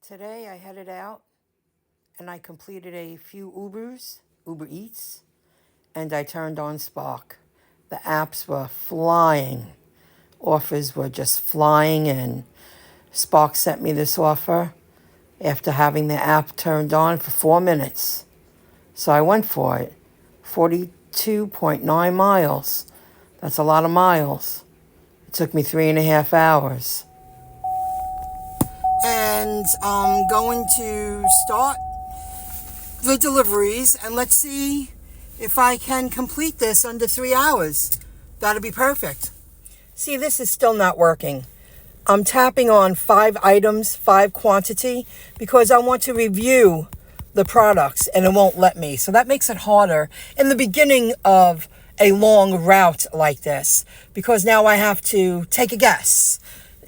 Today I headed out and I completed a few Uber Eats, and I turned on Spark. The apps were flying. Offers were just flying in. Spark sent me this offer after having the app turned on for 4 minutes. So I went for it. 42.9 miles. That's a lot of miles. It took me 3.5 hours. And I'm going to start the deliveries, and let's see if I can complete this under 3 hours. That'll be perfect. See, this is still not working. I'm tapping on 5 items, 5 quantity, because I want to review the products and it won't let me. So that makes it harder in the beginning of a long route like this, because now I have to take a guess.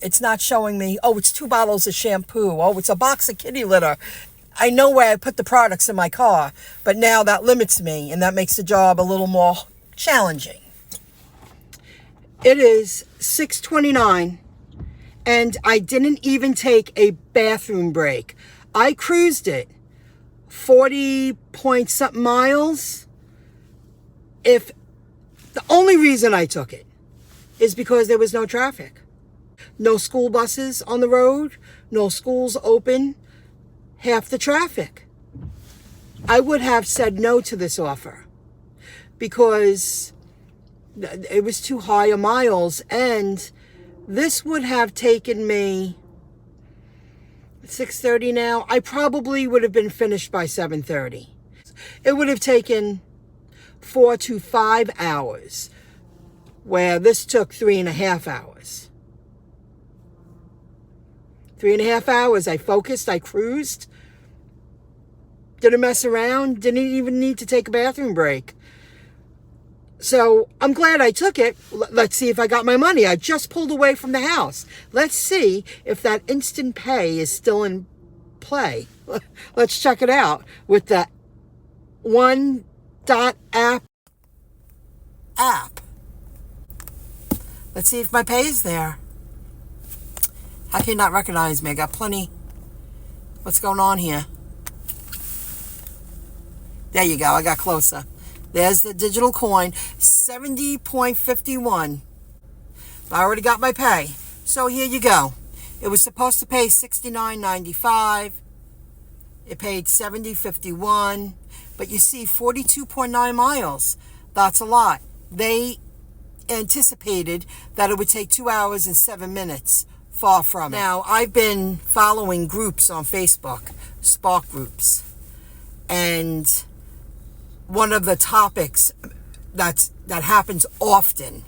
It's not showing me, oh, it's 2 bottles of shampoo. Oh, it's a box of kitty litter. I know where I put the products in my car, but now that limits me, and that makes the job a little more challenging. It is 6:29, and I didn't even take a bathroom break. I cruised it 40 point something miles. If the only reason I took it is because there was no traffic. No school buses on the road, no schools open, half the traffic. I would have said no to this offer because it was too high a miles, and this would have taken me 6:30 now. I probably would have been finished by 7:30. It would have taken 4 to 5 hours, where this took 3.5 hours. 3.5 hours. I focused, I cruised, didn't mess around, didn't even need to take a bathroom break. So I'm glad I took it. Let's see if I got my money. I just pulled away from the house. Let's see if that instant pay is still in play. Let's check it out with the One.app app. Let's see if my pay is there. How can you not recognize me? I got plenty. What's going on here? There you go. I got closer. There's the digital coin. 70.51. I already got my pay. So here you go. It was supposed to pay $69.95. It paid $70.51. But you see, 42.9 miles. That's a lot. They anticipated that it would take 2 hours and 7 minutes. Far from it. Now, I've been following groups on Facebook, Spark groups, and one of the topics that happens often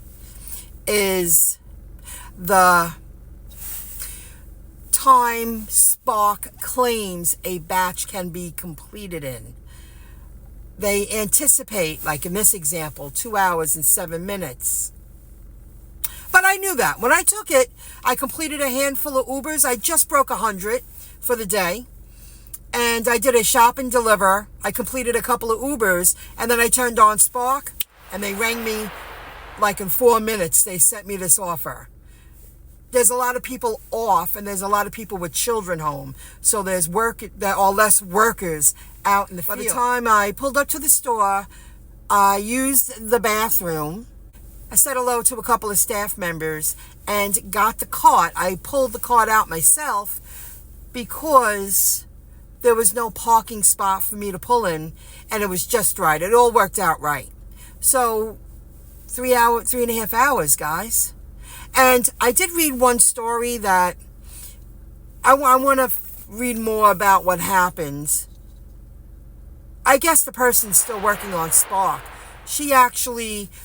is the time Spark claims a batch can be completed in. They anticipate, like in this example, 2 hours and 7 minutes. But I knew that. When I took it, I completed a handful of Ubers. I just broke 100 for the day. And I did a shop and deliver. I completed a couple of Ubers. And then I turned on Spark. And they rang me like in 4 minutes. They sent me this offer. There's a lot of people off. And there's a lot of people with children home. So there are less workers out in the field. By the time I pulled up to the store, I used the bathroom. I said hello to a couple of staff members and got the cart. I pulled the cart out myself because there was no parking spot for me to pull in, and it was just right. It all worked out right. So 3.5 hours, guys. And I did read one story that I want to read more about what happened. I guess the person's still working on Spark. There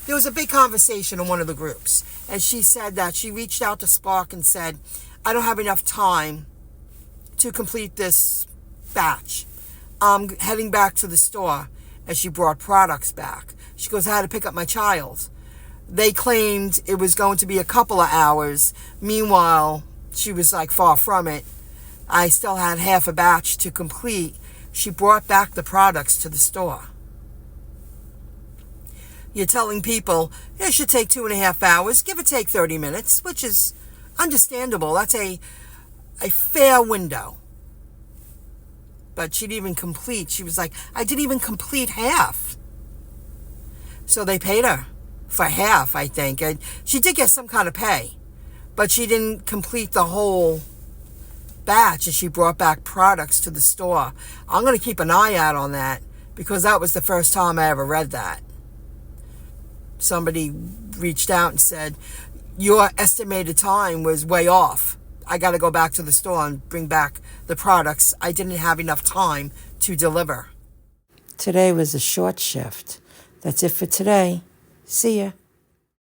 was a big conversation in one of the groups, and she said that she reached out to Spark and said, I don't have enough time to complete this batch. I'm heading back to the store, and she brought products back. She goes, I had to pick up my child. They claimed it was going to be a couple of hours. Meanwhile, she was like far from it. I still had half a batch to complete. She brought back the products to the store. You're telling people it should take 2.5 hours, give or take 30 minutes, which is understandable. That's a fair window. but she didn't even complete. She was like, I didn't even complete half. So they paid her for half, I think. And she did get some kind of pay, but she didn't complete the whole batch, and she brought back products to the store. I'm going to keep an eye out on that, because that was the first time I ever read that. Somebody reached out and said, your estimated time was way off. I got to go back to the store and bring back the products. I didn't have enough time to deliver. Today was a short shift. That's it for today. See ya.